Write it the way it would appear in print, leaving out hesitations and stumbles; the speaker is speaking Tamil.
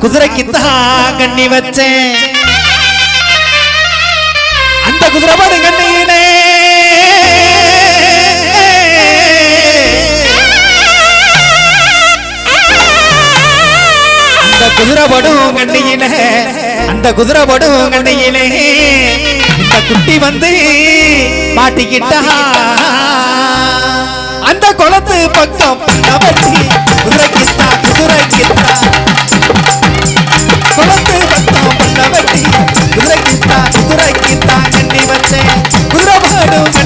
குதிரைக்குத்தான் கண்ணி வச்சேன் அந்த குதிரை படு கண்ணியிலே அந்த குதிரை படும் கண்ணியிலே அந்த குதிரை படும் கண்ணியிலே இந்த குட்டி வந்து மாட்டிக்கிட்டா அந்த குளத்து பக்கம் நவட்டி குதிரைக்கிட்டா குதிரைக்கிட்டா குளத்து பக்கம் நவட்டி குதிரைக்கிட்டா குதிரைக்கிட்டா கண்ணி வச்சேன் குதிரை பாடும்